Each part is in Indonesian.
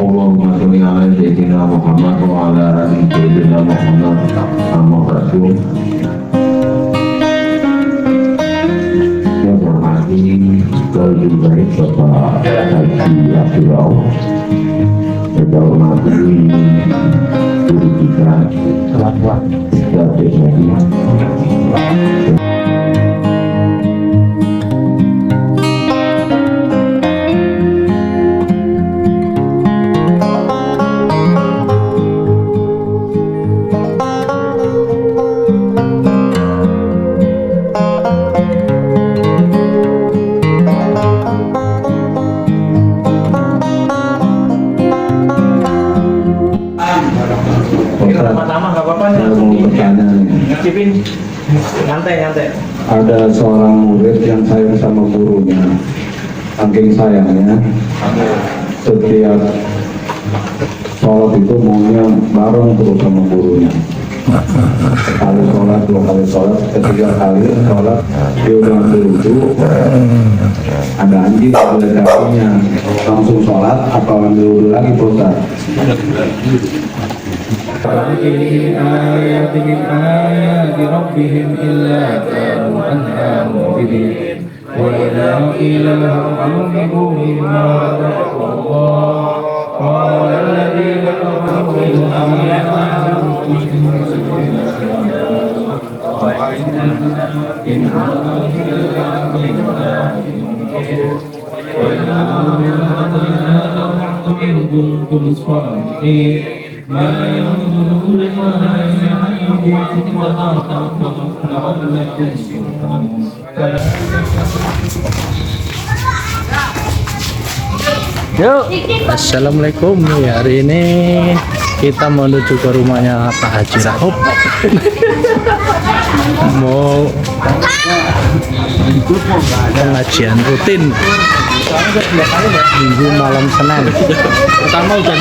Allahumma sholli ala sayyidina Muhammad wa ala ali sayyidina Muhammad amma ba'du. Yang hormati lebih baik Bapak Haji Abdullah, yang hormati guru kita selamat dari pertama nggak apa-apa nih, nyantai. Ada seorang murid yang sayang sama gurunya, saking sayangnya setiap sholat itu maunya bareng terus sama gurunya. Sekali sholat, dua kali sholat, ketiga kali sholat dia udah wudhu, ada anjing ada kakinya, langsung sholat atau ambil wudhu lagi Ustaz. فَلَكِنْ آيَاتِ مِنْ آيَاتِ رَبِّهِمْ إِلَّا كَانُوا عَنْهَا مُعْرِضِينَ وَإِذَا قِيلَ لَهُمْ أَنفِقُوا مِمَّا رَزَقَكُمُ اللَّهُ قَالَ الَّذِينَ كَفَرُوا إِنْ كُنتُمْ صَادِقِينَ ما ينظرون إلا أيديكم وأرجلكم لعلكم تشكرون. Yuk, assalamualaikum. Hari ini kita menuju ke rumahnya Pak Haji Rahub. Mau pengajian rutin Minggu malam Senin. Pertama hujan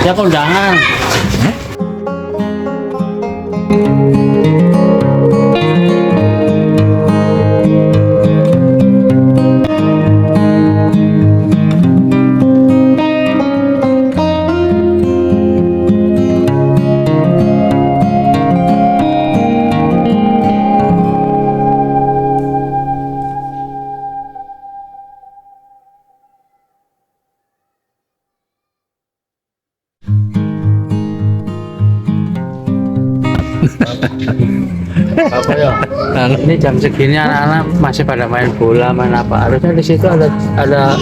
ya kondangan. Apa ya? Nah, ini jam segini anak-anak masih pada main bola, main apa? Harusnya di situ ada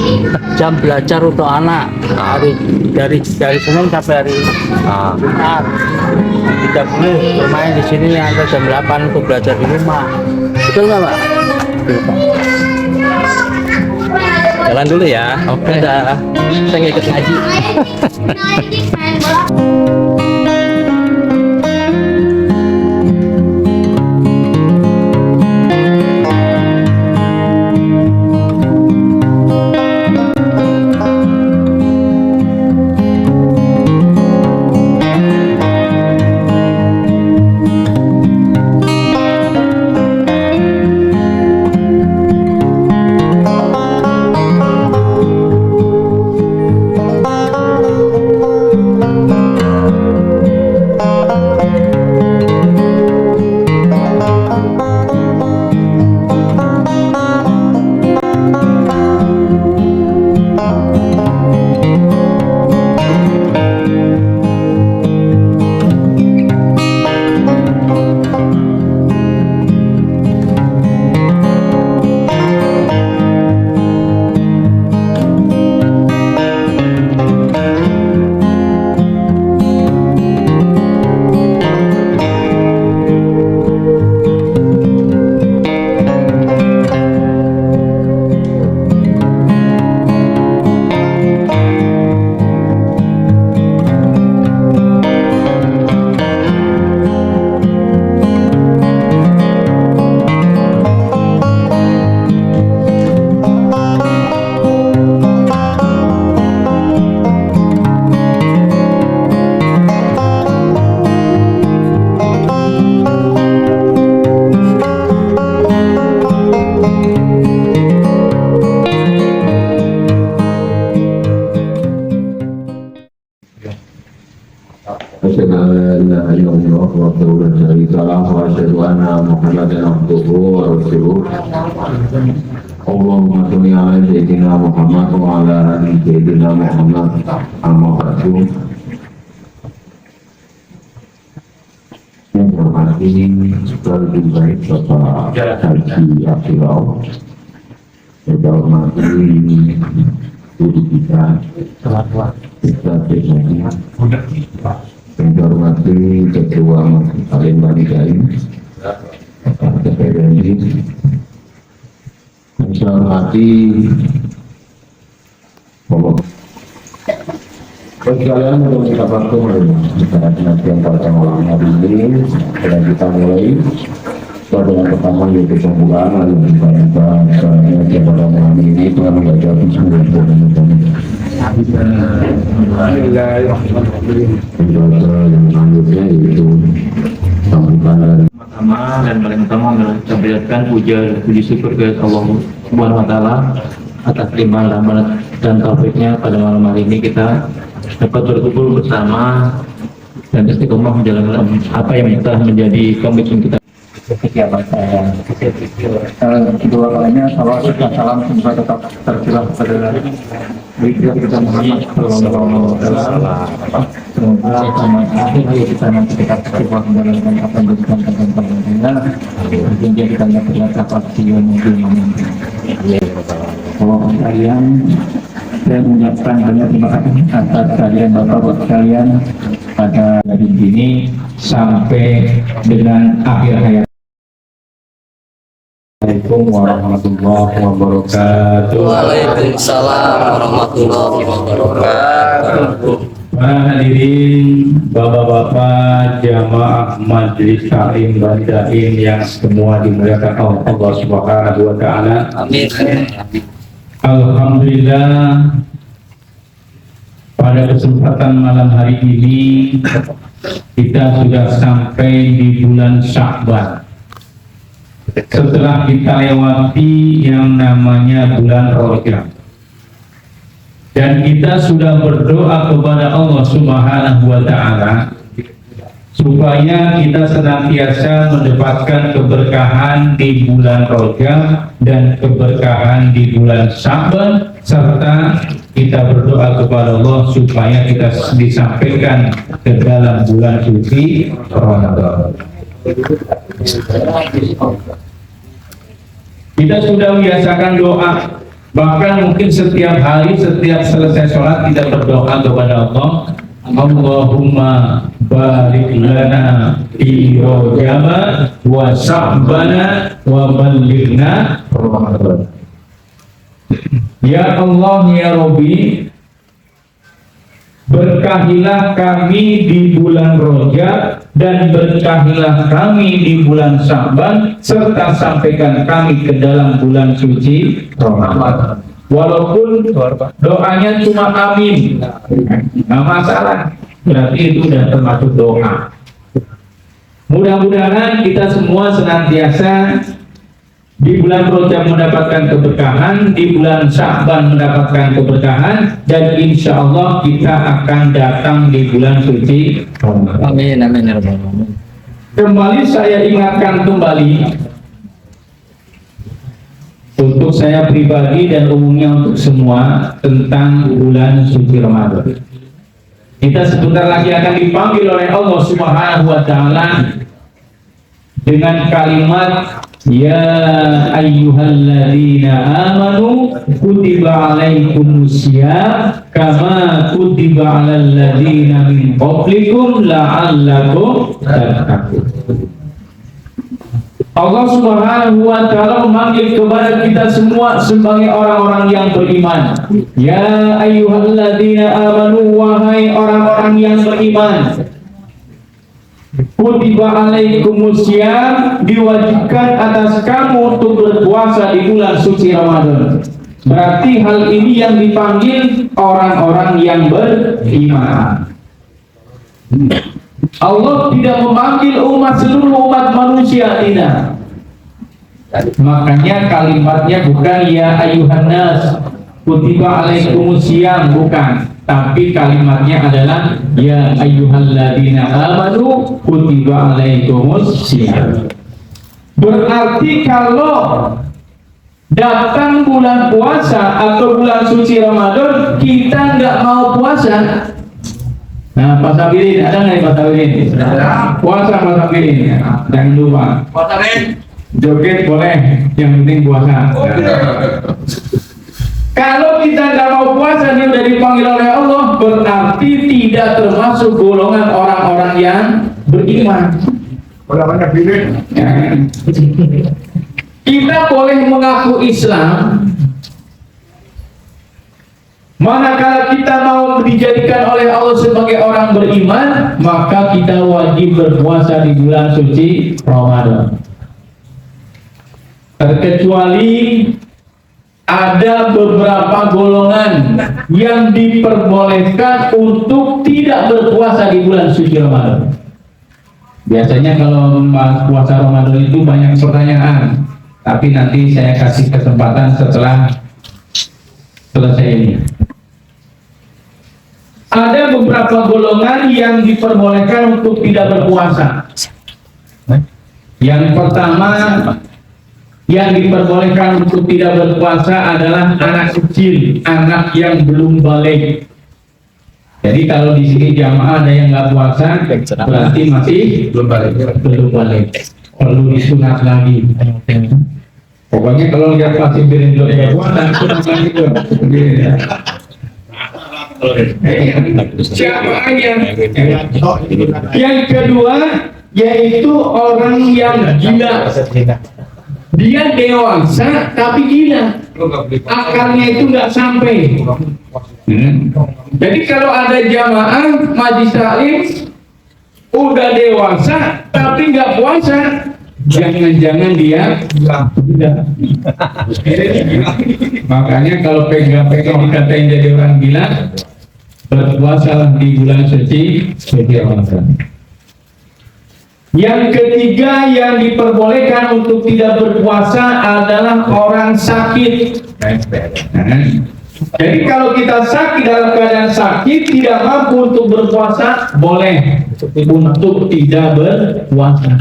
jam belajar untuk anak dari Senin sampai hari Jumat. Tidak boleh bermain di sini ada jam 8 untuk belajar di rumah. Betul nggak, Pak? Betul, Pak. Jalan dulu ya. Oke. Dah. Saya nggak ikut ngaji. لا شريك له وأشهد أن محمدا عبده ورسوله اللهم صل على سيدنا محمد وعلى آل سيدنا محمد أما بعد. Yang hormati lebih baik Bapak Haji Abdullah, saya hormati guru kita, Ustaz Haji, saya hormati Ketua Alim Banidain, Bapak Kepedendi, saya hormati Bapak. Sekalian untuk kita bantu bicara penantian pada malam hari ini, dan kita mulai dengan pertama yaitu pembukaan lalu kita penantian pada malam ini dengan membaca Bismillahirrahmanirrahim. Yang selanjutnya yaitu sambutan dari Pertama dan paling utama adalah kita panjatkan puja dan puji syukur ke Allah Subhanahu wa taala atas limpahan rahmat dan taufiknya pada malam hari ini kita dapat berkumpul bersama dan istiqomah menjalankan apa yang telah menjadi komitmen kita. Kegiatan saya kedua kalinya salawat dan salam semoga tetap tercurah kepada beliau kita Muhammad sallallahu alaihi wasallam. Semoga sampai akhir hayat kita nanti kita tercurah menjalankan apa yang dikatakan pemerintah sehingga kita dapat dapat siun mungkin. Kalau kalian saya mengucapkan banyak terima kasih atas kalian Bapak sekalian pada hari ini sampai dengan akhir hayat. Assalamualaikum warahmatullahi wabarakatuh. Waalaikumsalam warahmatullahi wabarakatuh. Hadirin bapak-bapak jamaah majelis taklim Banidain yang semua dimuliakan Allah Subhanahu wa taala. Amin. Alhamdulillah, pada kesempatan malam hari ini kita sudah sampai di bulan Sya'ban. Setelah kita lewati yang namanya bulan Rajab, dan kita sudah berdoa kepada Allah Subhanahu wa taala supaya kita senantiasa mendapatkan keberkahan di bulan Rajab dan keberkahan di bulan Sya'ban, serta kita berdoa kepada Allah supaya kita disampaikan ke dalam bulan suci Ramadan. Kita sudah membiasakan doa, bahkan mungkin setiap hari, setiap selesai sholat kita berdoa kepada Allah, Allahumma barik lana fi Rajab wa Sya'bana wa ballighna Ramadan. Ya Allah ya Rabbi, berkahilah kami di bulan Rajab dan berkahilah kami di bulan Sya'ban, serta sampaikan kami ke dalam bulan suci Ramadan. Walaupun doanya cuma amin, nggak masalah, berarti itu sudah termasuk doa. Mudah-mudahan kita semua senantiasa di bulan Rajab mendapatkan keberkahan, di bulan Sya'ban mendapatkan keberkahan, dan insya Allah kita akan datang di bulan suci Ramadan. Amin amin ya rabbal alamin. Kembali saya ingatkan kembali untuk saya pribadi dan umumnya untuk semua tentang bulan suci Ramadan. Kita sebentar lagi akan dipanggil oleh Allah Subhanahu wa taala dengan kalimat ya ayyuhalladzina amanu kutiba alaikumusiyam kama kutiba alal ladzina min qablikum la'allakum tattaqun. Allah Subhanahu wa taala memanggil kepada kita semua sebagai orang-orang yang beriman. Ya ayyuhalladzina amanu, wahai orang-orang yang beriman. Kutiba alaikumusiyam, diwajibkan atas kamu untuk berpuasa di bulan suci Ramadan. Berarti hal ini yang dipanggil orang-orang yang beriman. Allah tidak memanggil seluruh umat manusia, tidak. Makanya kalimatnya bukan ya ayuhan nas, kutiba alaikumusiyam, bukan, tapi kalimatnya adalah ya ayyuhalladzina amanu kutiba alaikumusiyam. Berarti kalau datang bulan puasa atau bulan suci Ramadan kita nggak mau puasa, nah Pak Sabirin ada nggak Pak Sabirin? Puasa Pak Sabirin, jangan lupa. Joget boleh, yang penting puasa. Kalau kita nggak mau puasa, ini udah dipanggil oleh Allah, berarti tidak termasuk golongan orang-orang yang beriman. Ya. Kita boleh mengaku Islam, manakala kita mau dijadikan oleh Allah sebagai orang beriman, maka kita wajib berpuasa di bulan suci Ramadan. Terkecuali ada beberapa golongan yang diperbolehkan untuk tidak berpuasa di bulan suci Ramadan. Biasanya kalau puasa Ramadan itu banyak pertanyaan, tapi nanti saya kasih kesempatan setelah selesai ini. Ada beberapa golongan yang diperbolehkan untuk tidak berpuasa. Yang pertama yang diperbolehkan untuk tidak berpuasa adalah anak kecil, anak yang belum balik. Jadi kalau di sini jamaah ada yang nggak puasa, berarti masih belum balik. Perlu disunat lagi. Pokoknya kalau lihat pasti piring dulu ya puasa, sunat lagi tuh. Jamaahnya. Yang kedua yaitu orang yang gila. Dia dewasa tapi gila, akalnya itu nggak sampai. Jadi kalau ada jamaah majlis taklim udah dewasa tapi nggak puasa, jangan-jangan dia gila. Makanya kalau pegang-pegang dikatain jadi orang gila, berpuasalah di bulan suci Ramadan. Yang ketiga yang diperbolehkan untuk tidak berpuasa adalah orang sakit. Jadi kalau kita sakit, dalam keadaan sakit tidak mampu untuk berpuasa, boleh untuk tidak berpuasa.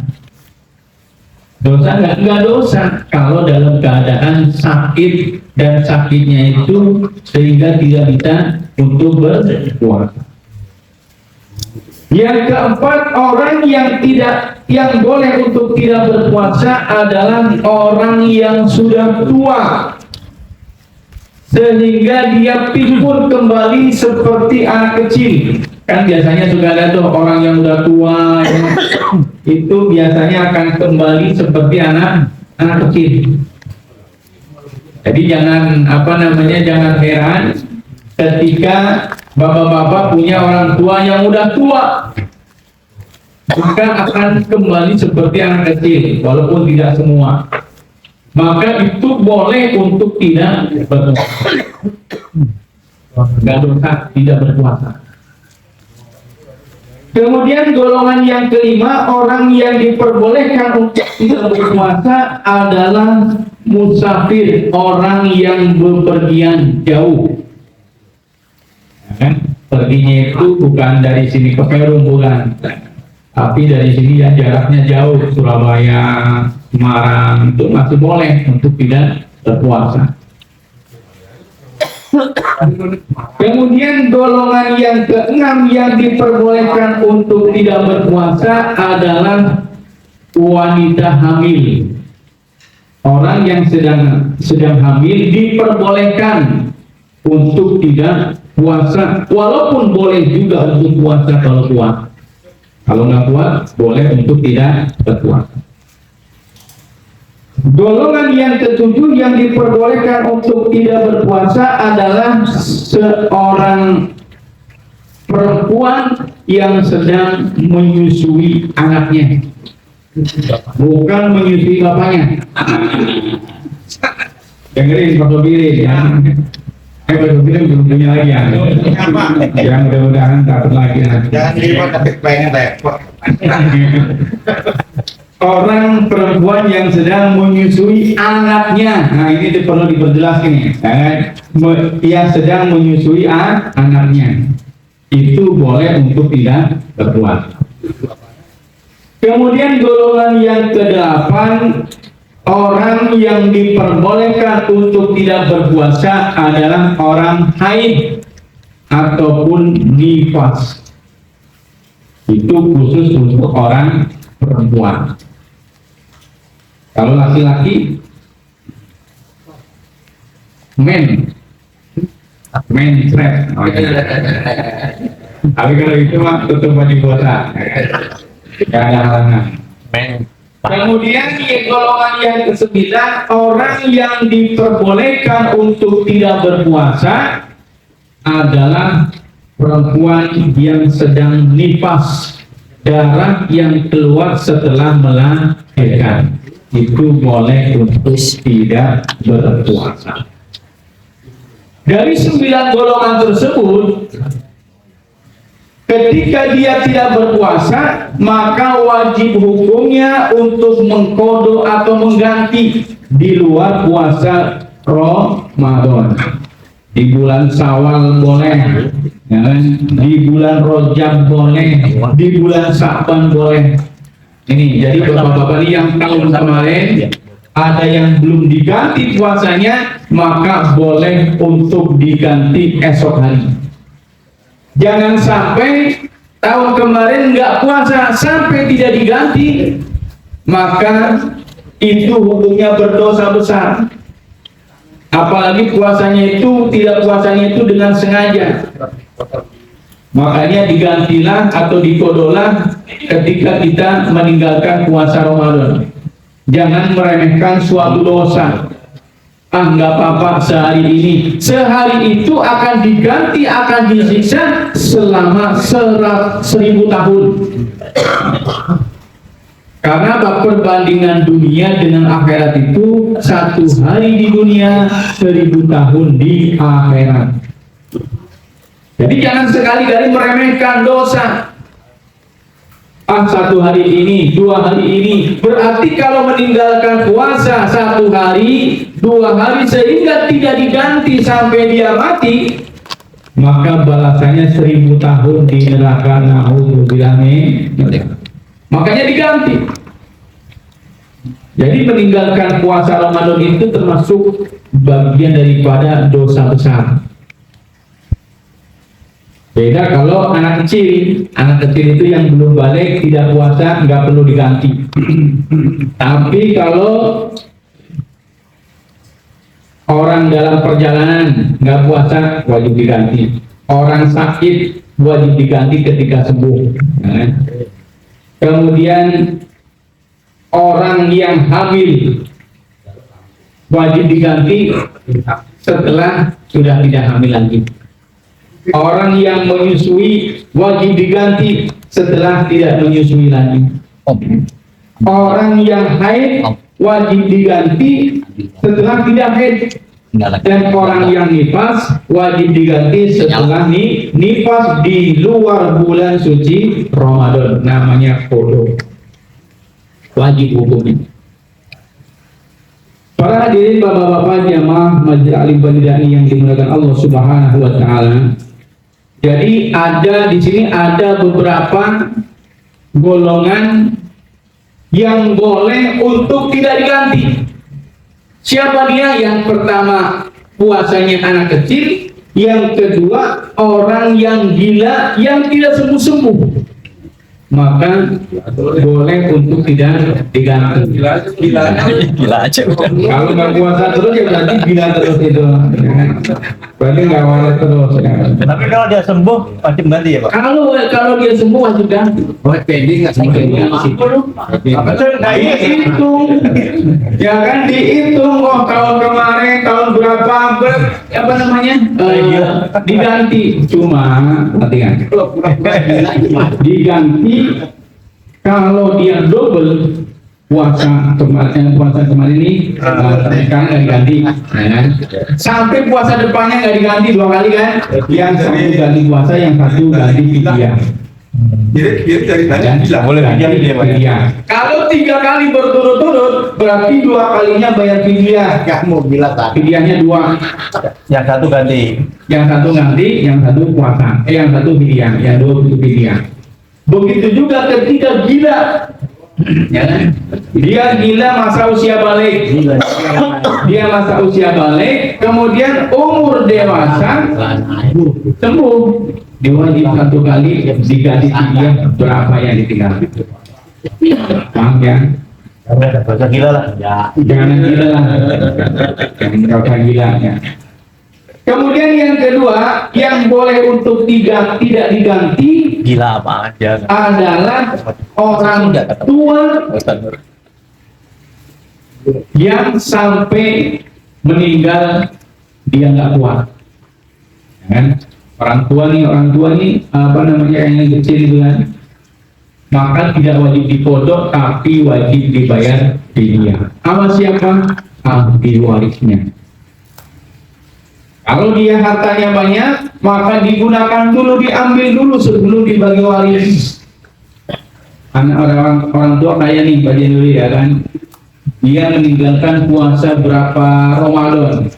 Dosa nggak dosa kalau dalam keadaan sakit dan sakitnya itu sehingga tidak bisa untuk berpuasa. Yang keempat, orang yang boleh untuk tidak berpuasa adalah orang yang sudah tua sehingga dia pikun kembali seperti anak kecil. Kan biasanya juga ada tuh orang yang udah tua itu biasanya akan kembali seperti anak kecil. Jadi jangan jangan heran ketika bapak-bapak punya orang tua yang udah tua, maka akan kembali seperti anak kecil, walaupun tidak semua. Maka itu boleh untuk tidak berpuasa. Nggak dosa tidak berpuasa. Kemudian golongan yang kelima, orang yang diperbolehkan untuk tidak berpuasa adalah musafir, orang yang bepergian jauh. Kan? Perginya itu bukan dari sini ke Perum, bukan, tapi dari sini ya jaraknya jauh, Surabaya, Semarang, itu masih boleh untuk tidak berpuasa. Kemudian golongan yang keenam yang diperbolehkan untuk tidak berpuasa adalah wanita hamil. Orang yang sedang hamil diperbolehkan untuk tidak puasa, walaupun boleh juga untuk puasa kalau kuat. Kalau nggak kuat, boleh untuk tidak berpuasa. Golongan yang ketujuh yang diperbolehkan untuk tidak berpuasa adalah seorang perempuan yang sedang menyusui anaknya, bukan menyusui bapaknya. Dengerin Pak Sobirin ya. Pak Sobirin belum punya lagi ya. Yang mudah-mudahan dapat lagi. Jangan lipat tapi pengen repot. orang perempuan yang sedang menyusui anaknya. Nah, ini perlu diperjelas ini. Yang sedang menyusui anaknya itu boleh untuk tidak berpuasa. Kemudian golongan yang ke-8, orang yang diperbolehkan untuk tidak berpuasa adalah orang haid ataupun nifas. Itu khusus untuk orang perempuan. Kalau laki-laki menstret. Oh, iya. Tapi kalau itu mah tutup baju puasa. Gak ada halangan. Kemudian golongan yang ke-9, orang yang diperbolehkan untuk tidak berpuasa adalah perempuan yang sedang nifas, darah yang keluar setelah melahirkan. Itu boleh untuk tidak berpuasa. Dari 9 golongan tersebut, ketika dia tidak berpuasa, maka wajib hukumnya untuk mengqadha atau mengganti di luar puasa Ramadan. Di bulan Syawal boleh, ya kan? Di bulan Rajab boleh, di bulan Sa'ban boleh. Ini jadi bapak-bapak yang tahun kemarin ada yang belum diganti puasanya, maka boleh untuk diganti esok hari. Jangan sampai tahun kemarin nggak puasa sampai tidak diganti, maka itu hukumnya berdosa besar. Apalagi puasanya itu, tidak puasanya itu dengan sengaja. Makanya digantilah atau dikodolah ketika kita meninggalkan puasa Ramadan. Jangan meremehkan suatu dosa. Nggak apa-apa sehari ini. Sehari itu akan diganti, akan disiksa selama 1000 tahun. Karena perbandingan dunia dengan akhirat itu 1 hari di dunia, 1000 tahun di akhirat. Jadi jangan sekali-kali meremehkan dosa. 1 hari ini, 2 hari ini. Berarti kalau meninggalkan puasa 1 hari, 2 hari sehingga tidak diganti sampai dia mati, maka balasannya 1000 tahun di neraka. Na'udzubillah min. Makanya diganti. Jadi meninggalkan puasa Ramadan itu termasuk bagian daripada dosa besar. Beda kalau anak kecil itu yang belum balik tidak puasa nggak perlu diganti. Tapi kalau orang dalam perjalanan nggak puasa wajib diganti. Orang sakit wajib diganti ketika sembuh. Nah. Kemudian orang yang hamil wajib diganti setelah sudah tidak hamil lagi. Orang yang menyusui wajib diganti setelah tidak menyusui lagi. Orang yang haid wajib diganti setelah tidak haid. Dan orang yang nifas wajib diganti setelah nifas di luar bulan suci Ramadan. Namanya qadha. Wajib hukumnya. Para hadirin bapak-bapak jamaah Majelis Alim Bandani yang dimuliakan Allah Subhanahu wa taala. Jadi ada di sini ada beberapa golongan yang boleh untuk tidak diganti. Siapa dia? Yang pertama puasanya anak kecil, yang kedua orang yang gila yang tidak sembuh-sembuh. Maka boleh untuk tidak diganti. Gila aja. Kalau nggak puasa terus ya berarti gila terus itu. Berarti nggak waras terus. Tapi kalau dia sembuh wajib ganti ya Pak? Kalau dia sembuh wajib ganti. Pending nggak sampai Dihitung, ya kan dihitung. Oh tahun kemarin tahun berapa apa namanya diganti. Cuma perhatikan diganti kalau dia double puasa kemarin ini sekarang nggak diganti, kan? Sampai puasa depannya nggak diganti 2 kali kan? Yang satu ganti puasa, yang satu ganti fidyah. Jadi dari tadi Dan bilang boleh fidyah dia, Pak, ya? fidyah. Kalau 3 kali berturut-turut berarti 2 kalinya bayar fidyah. kamu bilang tadi. Fidyahnya 2. Yang satu ganti. Yang satu ganti, yang satu puasa. Yang satu fidyah, yang 2 itu fidyah. Begitu juga ketika gila. Ya kan? Dia gila masa usia balik. Dia masa usia balik, kemudian umur dewasa sembuh. Diwajib 1 kali diganti fidyah berapa yang ditinggal. Paham ya? Bahasa gila lah. Jangan gila lah. Jangan merasa gila ya. Kemudian yang kedua, yang boleh untuk tidak diganti Gila apa aja. adalah orang tua yang sampai meninggal dia nggak kuat. Ya kan? Orang tua nih apa namanya yang kecil itu kan, maka tidak wajib dipodok tapi wajib dibayar fidyah. Sama siapa? Ahli warisnya. Kalau dia hartanya banyak, maka digunakan dulu, diambil dulu sebelum dibagi waris. Anak orang tua kaya nih, Pak dulu ya kan, dia meninggalkan puasa berapa Ramadan,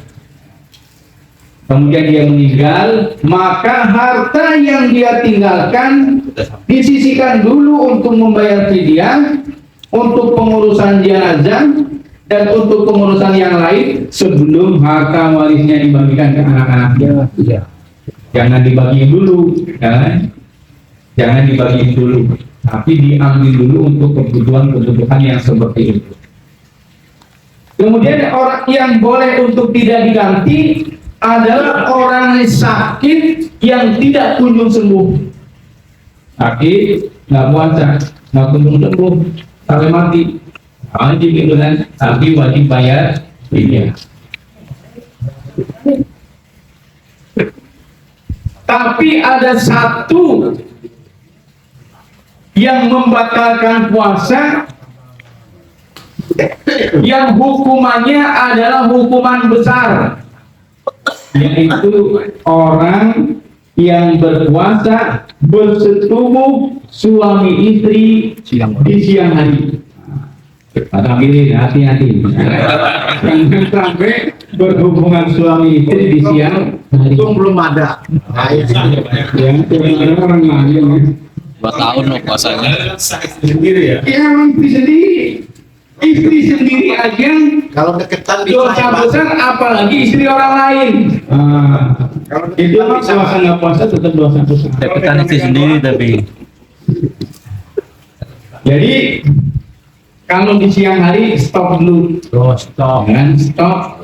kemudian dia meninggal, maka harta yang dia tinggalkan disisihkan dulu untuk membayar fidyah, untuk pengurusan jenazah, dan untuk pengurusan yang lain sebelum harta warisnya dibagikan ke anak-anaknya. Ya. Jangan dibagi dulu, kan? Jangan dibagi dulu, tapi diambil dulu untuk kebutuhan yang seperti itu. Kemudian orang yang boleh untuk tidak diganti adalah orang sakit yang tidak kunjung sembuh. Sakit, nggak puasa, nggak kunjung sembuh, sampai mati. Wajib itu kan, tapi wajib bayar fidyah. Tapi ada satu yang membatalkan puasa, yang hukumannya adalah hukuman besar, yaitu orang yang berpuasa bersetubuh suami istri di siang hari. Hati-hati, hati-hati. Jangan sampai berhubungan suami istri di siang hari. Untung belum ada. Yang ada orang lain. 2 tahun loh puasanya. Sendiri ya. Ya, istri sendiri. Istri sendiri aja Kalau deketan dosa besar, apalagi istri orang lain. Kalau Itu mah puasa nggak puasa tetap dosa besar. Deketan istri sendiri tapi. Jadi kalau di siang hari stop dulu. Stop. Kan? Stop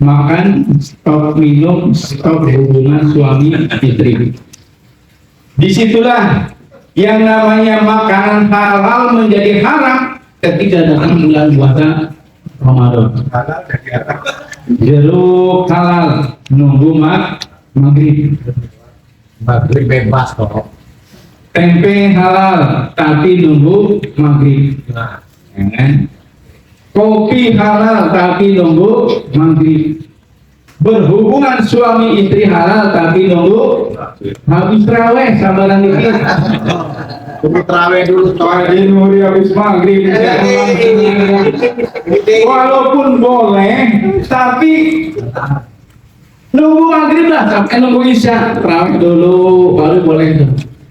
makan, stop minum, stop hubungan suami istri. Disitulah yang namanya makanan halal menjadi haram ketika datang bulan puasa Ramadan. Jeruk halal nunggu maghrib. maghrib bebas kok. Tempe halal tapi nunggu maghrib. Ya kan? Kopi halal tapi nunggu maghrib. Berhubungan suami istri halal tapi nunggu habis terawih, sabaran dikit. Kudu terawih dulu Tadi nuri habis maghrib. Walaupun boleh, tapi nunggu maghrib lah sampai nunggu isya, terawih dulu baru boleh.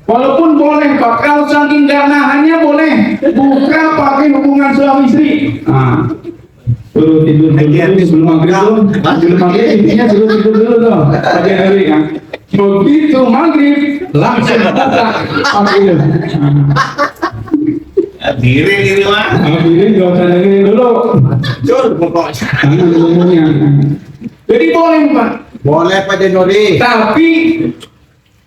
Walaupun boleh, Pak, kalau saking gak nahannya boleh buka pakai hubungan suami istri. Suruh tidur dulu sebelum maghrib tuh, sebelum maghrib intinya suruh tidur dulu tuh pagi hari kan. Begitu maghrib langsung buka pakai. diri ini mah. Hadirin gak usah dengerin dulu. Jur pokoknya. Jangan ngomongnya. Jadi boleh Pak, Boleh Pak Denuri. tapi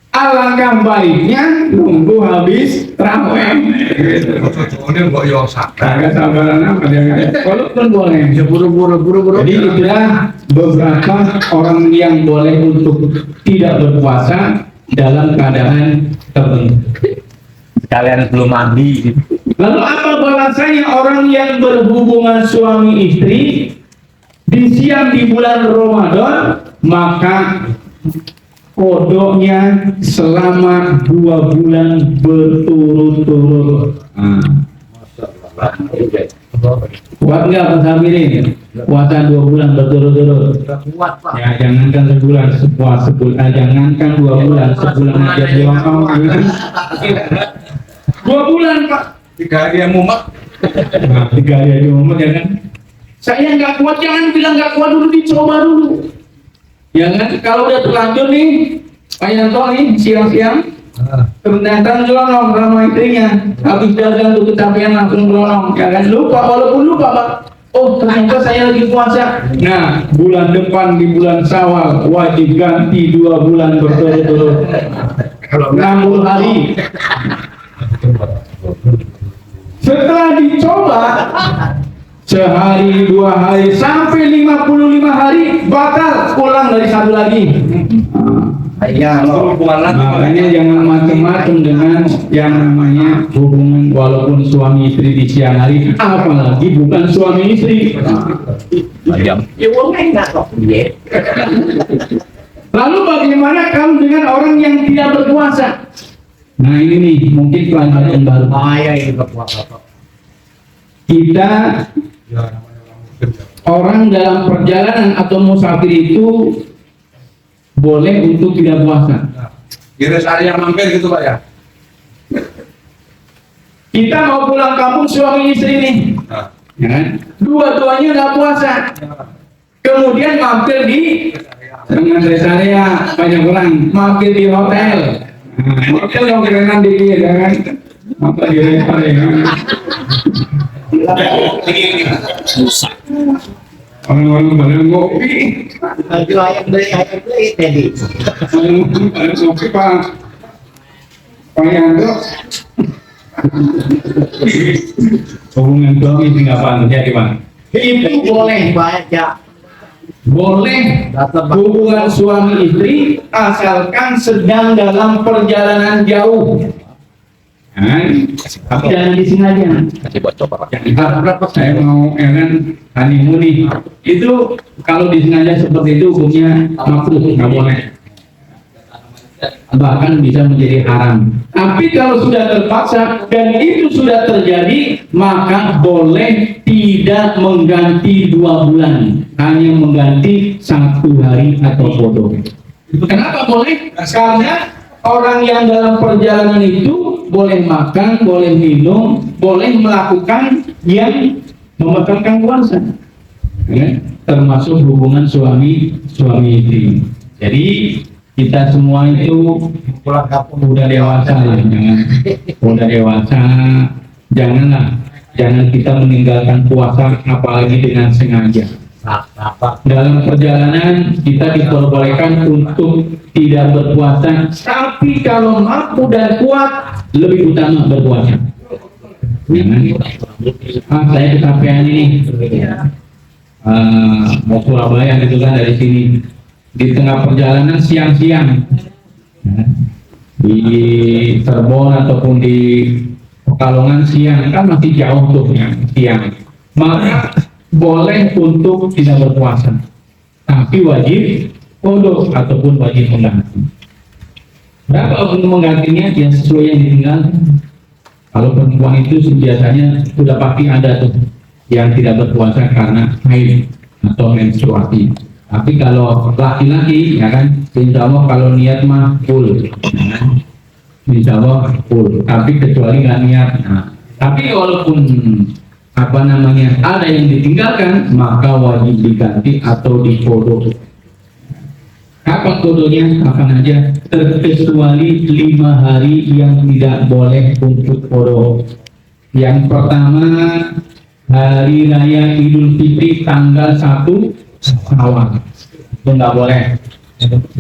alangkah baiknya nunggu habis terawih. Ini kok yo sak. Kagak sabaran apa dia. Walaupun boleh. Buru-buru. Jadi itulah beberapa orang yang boleh untuk tidak berpuasa dalam keadaan tertentu. Kalian belum mandi. Lalu apa balasannya orang yang berhubungan suami istri di siang di bulan Ramadan? Maka kodoknya selama 2 bulan berturut-turut. Kuat nggak Pak Samirin? Puasa 2 bulan berturut-turut. Ya jangankan sebulan, jangankan 2 bulan, sebulan aja diomong. 2 bulan Pak. 3 hari yang mumet. Nah, 3 hari aja mumet ya kan. Saya nggak kuat, jangan bilang nggak kuat dulu, dicoba dulu. Ya kan, kalau udah terlanjur nih, Pak Yanto nih siang-siang, ternyata nyelonong sama istrinya, habis dagang tuh kecapean langsung nyelonong, ya kan, lupa, walaupun lupa Pak, oh ternyata saya lagi puasa. Nah, bulan depan di bulan Syawal wajib ganti 2 bulan berturut-turut, 60 hari. Setelah dicoba sehari, 2 hari, sampai 55 hari batal, pulang dari 1 lagi. Makanya jangan macam-macam dengan yang namanya hubungan walaupun suami istri di siang hari, apalagi bukan suami istri. Lalu bagaimana kalau dengan orang yang tidak berpuasa? Nah ini nih mungkin pelajaran baru. Kita orang dalam perjalanan atau musafir itu boleh untuk tidak puasa. Kira hari yang mampir gitu Pak ya. Kita mau pulang kampung suami istri nih, ya kan? Dua-duanya nggak puasa. Kemudian mampir di dengan rest area, banyak orang mampir di hotel. Hotel yang kerenan dikit, ya kan? Apa di rest area? Orang-orang pada ngopi. Orang-orang pada ngopi Pak. Pak Yanto. Hubungan suami tinggal Pak jadi Pak. Itu boleh boleh hubungan suami istri asalkan sedang dalam perjalanan jauh. Tapi jangan disengaja. Kasih bocor Pak. Berapa saya mau kan honeymoon nih. Itu kalau disengaja seperti itu hukumnya makruh, nggak boleh. Bahkan bisa menjadi haram. Tapi kalau sudah terpaksa dan itu sudah terjadi, maka boleh tidak mengganti 2 bulan, hanya mengganti 1 hari atau bodoh. Kenapa boleh? Karena orang yang dalam perjalanan itu boleh makan, boleh minum, boleh melakukan yang membatalkan puasa, ya, termasuk hubungan suami istri. Jadi kita semua itu udah dewasa lah, jangan kita meninggalkan puasa apalagi dengan sengaja. Dalam perjalanan kita diperbolehkan untuk tidak berpuasa, tapi kalau mampu dan kuat lebih utama berpuasa. Saya kecapean ini, mau Surabaya gitu kan dari sini, di tengah perjalanan siang-siang di Cirebon ataupun di Pekalongan siang kan masih jauh tuh ya, siang, maka boleh untuk tidak berpuasa, tapi wajib qada ataupun wajib mengganti. Berapa untuk menggantinya? Ya sesuai yang ditinggalkan. Kalau perempuan itu biasanya sudah pasti ada tuh yang tidak berpuasa karena haid atau menstruasi. Tapi kalau laki-laki, ya kan, insya Allah kalau niat mah full, insya Allah full. Tapi kecuali nggak niat. Nah, tapi walaupun ada yang ditinggalkan, maka wajib diganti atau dikodok. Kapan kodonya? Kapan aja, terkecuali 5 hari yang tidak boleh untuk kodok. Yang pertama, hari raya Idul Fitri tanggal 1 Syawal, itu nggak boleh,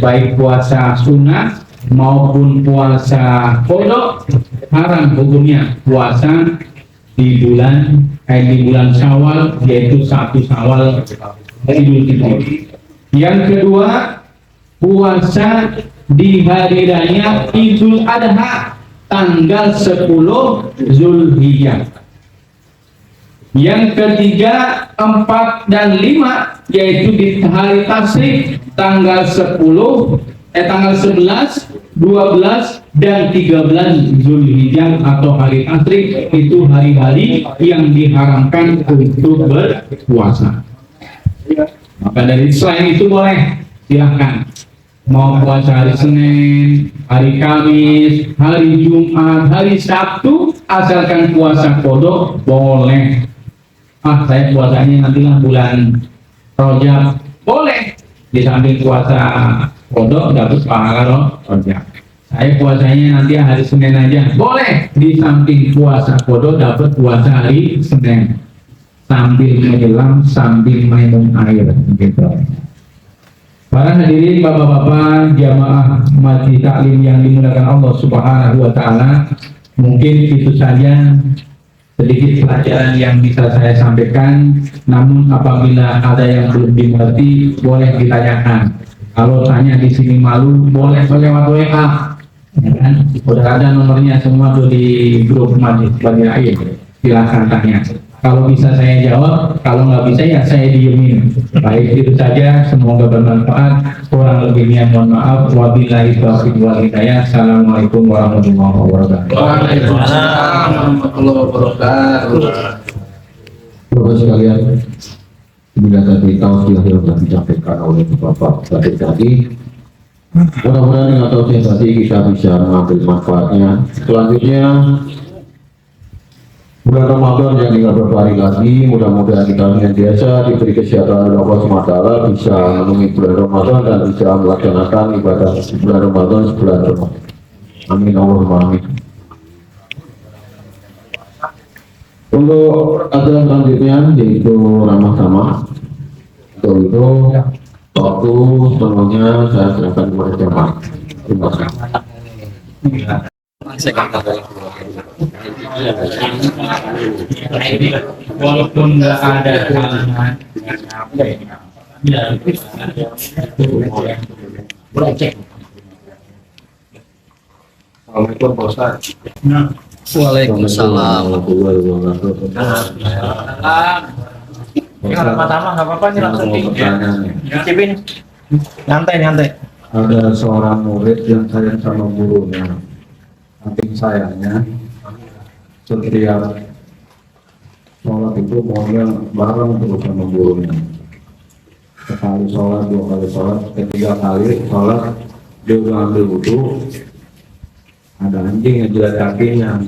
baik puasa sunnah maupun puasa kodok haram hukumnya. Puasa di bulan Syawal, yaitu 1 Syawal Idul Fitri. Yang kedua, puasa di hari raya Idul Adha tanggal 10 Zulhijjah. Yang ketiga, 4 dan 5 yaitu di hari Tasyrik tanggal 10 tanggal 11, 12 dan 13 Zulhijjah atau hari asri itu hari-hari yang diharamkan untuk berpuasa. Maka dari selain itu boleh, silahkan mau puasa hari Senin, hari Kamis, hari Jumat, hari Sabtu, asalkan puasa qada boleh. Saya puasanya nantilah bulan Rajab, boleh. Di samping puasa qada dapat pahala Rajab. Saya puasanya nanti hari Senin aja, boleh. Di samping puasa qada dapat puasa hari Senin. Sambil menyelam, sambil minum air, gitu. Para hadirin, bapak-bapak, jamaah majlis taklim yang dimuliakan Allah Subhanahu wa Ta'ala, mungkin itu saja sedikit pelajaran yang bisa saya sampaikan. Namun apabila ada yang belum dimengerti, boleh ditanyakan. Kalau tanya di sini malu, boleh lewat WA. Ya kan? Udah ada nomornya semua tuh di grup majlis Bani Air. Silahkan tanya. Kalau bisa saya jawab, kalau nggak bisa ya saya diemin. Baik, itu saja. Semoga bermanfaat. Kurang lebihnya mohon maaf. Wabillahi taufiq wal hidayah. Assalamualaikum warahmatullahi wabarakatuh. Waalaikumsalam warahmatullahi wabarakatuh. Bapak sekalian, bila tadi tausiah yang telah disampaikan oleh Bapak tadi, mudah-mudahan dengan tausiah tadi kita bisa mengambil manfaatnya. Selanjutnya, bulan Ramadan yang tinggal beberapa hari lagi, mudah-mudahan kita yang biasa diberi kesehatan oleh Allah SWT, bisa memenuhi bulan Ramadan dan bisa melaksanakan ibadah bulan Ramadan sebulan Ramadan. Amin Allahumma amin. Untuk acara selanjutnya yaitu ramah tamah. Untuk itu waktu semuanya saya serahkan kepada jemaah. Terima kasih. Walaupun nggak ada halangan, boleh cek. Assalamualaikum Pak Ustaz. Waalaikumsalam. Warahmatullahi wabarakatuh. Yang pertama nggak apa-apa nih langsung dicicipin. Nyantai. Ada seorang murid yang sayang sama gurunya. Saking sayangnya, setiap sholat itu maunya bareng terus sama gurunya. Sekali sholat, 2 kali sholat, ketiga kali sholat, dia udah ambil wudhu, ada anjing yang jilat kakinya.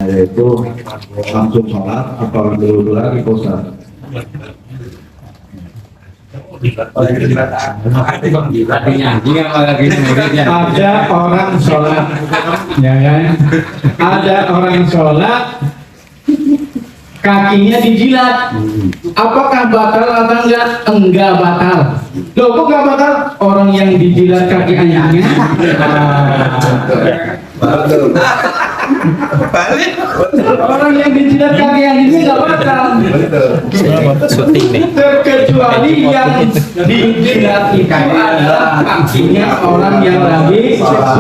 Yaitu langsung sholat, apa ambil wudhu lagi, Pak Ustaz? Ada orang sholat, ya kan? Ada orang sholat, kakinya dijilat. Apakah batal atau enggak? Enggak batal. Loh, kok enggak batal? Orang yang dijilat kaki anjingnya. Orang yang dijilat kaki anjingnya enggak batal. Terkecuali yang dijilat itu adalah kakinya orang yang lagi sholat.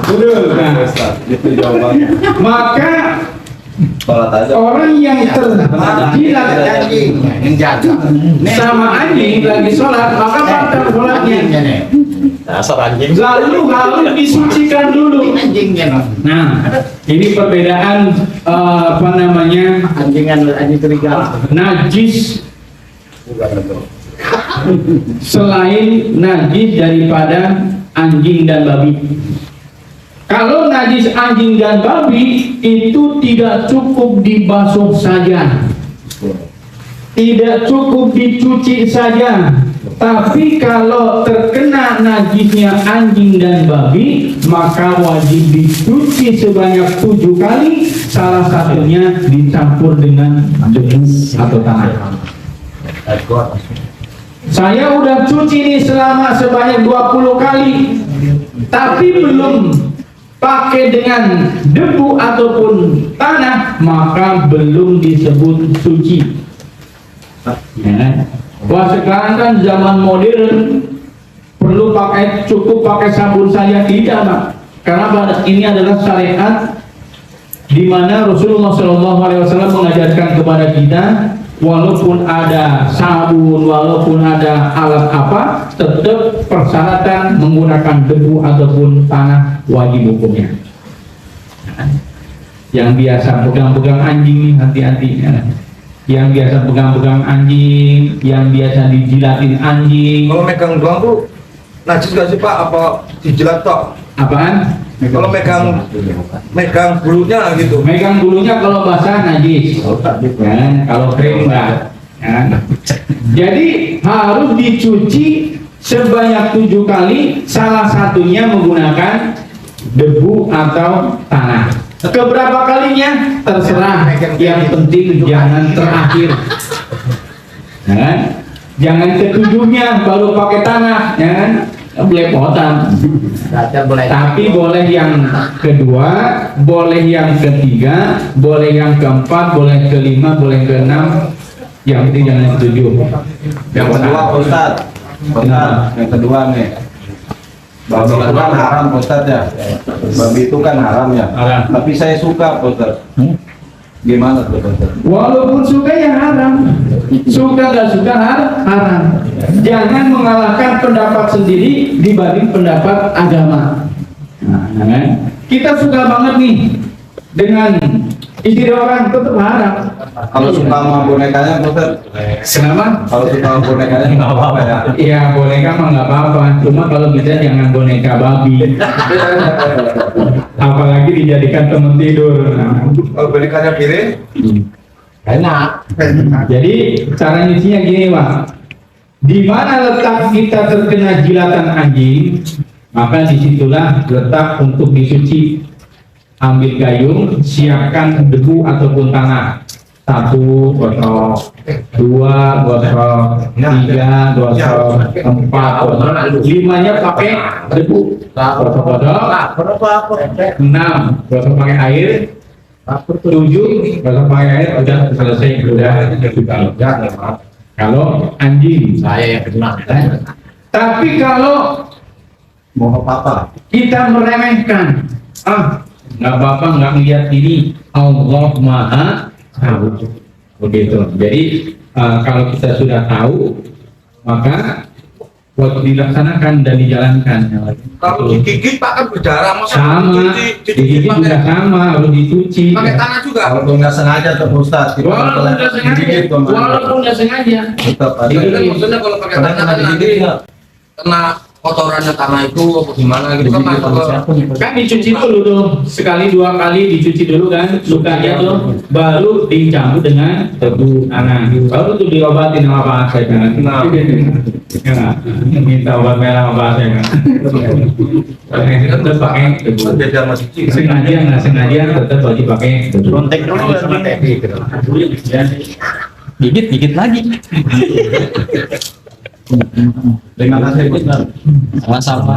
Betul, nah. Maka orang yang terjilat anjing sama anjing lagi sholat, maka batal sholatnya. Lalu harus disucikan dulu. Nah, ini perbedaan anjing serigala. Najis selain najis daripada anjing dan babi. Kalau najis anjing dan babi itu tidak cukup dibasuh saja, tidak cukup dicuci saja. Tapi kalau terkena najisnya anjing dan babi, maka wajib dicuci sebanyak 7 kali. Salah satunya dicampur dengan debu atau tanah. Saya udah cuci ini selama sebanyak 20 kali, tapi belum pakai dengan debu ataupun tanah, maka belum disebut suci. Ya. Wah, sekarang kan zaman modern, perlu cukup pakai sabun saja tidak, Pak. Karena ini adalah syariat di mana Rasulullah SAW mengajarkan kepada kita walaupun ada sabun, walaupun ada alat apa, tetap persyaratan menggunakan debu ataupun tanah wajib hukumnya. Yang biasa pegang-pegang anjing nih, hati-hati ya. Yang biasa pegang-pegang anjing, yang biasa dijilatin anjing. Kalau megang doang tuh najis gak sih Pak? Apa dijilat tok? Apaan? Kalau megang bulunya gitu. Megang bulunya kalau basah najis, ya, kalau kering enggak. Ya. Jadi harus dicuci sebanyak 7 kali, salah satunya menggunakan debu atau tanah. Keberapa kalinya terserah, yang penting jangan terakhir. Ya kan? Jangan ketujuhnya baru pakai tanah, ya kan? Belepotan. Tapi boleh yang kedua, boleh yang ketiga, boleh yang keempat, boleh kelima, boleh keenam. Yang penting jangan ketujuh. Yang kedua Ustaz. Yang kedua nih. Babi itu kan haram Ustaz ya. Babi itu kan haram ya. Haram. Tapi saya suka Ustaz. Gimana tuh Ustaz? Walaupun suka ya haram, suka nggak suka haram. Jangan mengalahkan pendapat sendiri dibanding pendapat agama. Nah, kan? Kita suka banget nih dengan istri orang, tetap haram. Kalau suka sama bonekanya Ustaz? Kenapa? Kalau suka sama bonekanya nggak apa-apa ya. Iya, boneka mah nggak apa-apa. Cuma kalau bisa jangan boneka babi. Apalagi dijadikan teman tidur. Nah, Kalau bonekanya piring? enak. Jadi cara nyucinya gini, Pak. Di mana letak kita terkena jilatan anjing, maka disitulah letak untuk dicuci. Ambil gayung, siapkan debu ataupun tanah. 1 gosok, 2 gosok, 3 gosok, 4 gosok, 5-nya pakai debu. Gosok-gosok. 6 gosok pakai air. 7 gosok pakai air. Udah selesai, udah. Kalau anjing, Saya yang kena. tapi kalau Mau apa? kita meremehkan, nggak apa-apa, nggak ngeliat ini, Allah Maha Tahu, begitu. Jadi kalau kita sudah tahu, maka wajib dilaksanakan dan dijalankan. Kalau digigit Pak kan berdarah, masa Sama, digigit juga sama, harus dicuci. pakai tanah juga. Kalau nggak sengaja tuh Ustaz. Walaupun nggak sengaja, walaupun nggak sengaja. Tetap ada. Digigit. Maksudnya kalau pakai Pernah tanah kan digigit nanti nggak? kena kotorannya tanah itu apa gimana gitu kan masuk ke Kan dicuci dulu tuh, sekali 2 kali dicuci dulu kan, lukanya tuh, baru dicampur dengan debu tanah, baru tuh diobatin sama Pak Asep kan. Ya, minta obat merah sama Pak Asep kan. Tetap pakai debu. Beda sama cuci. Sengaja nggak sengaja tetap wajib pakai debu. Kontek dulu sama teknik. Gigit lagi. Terima kasih Ustaz. Sama-sama.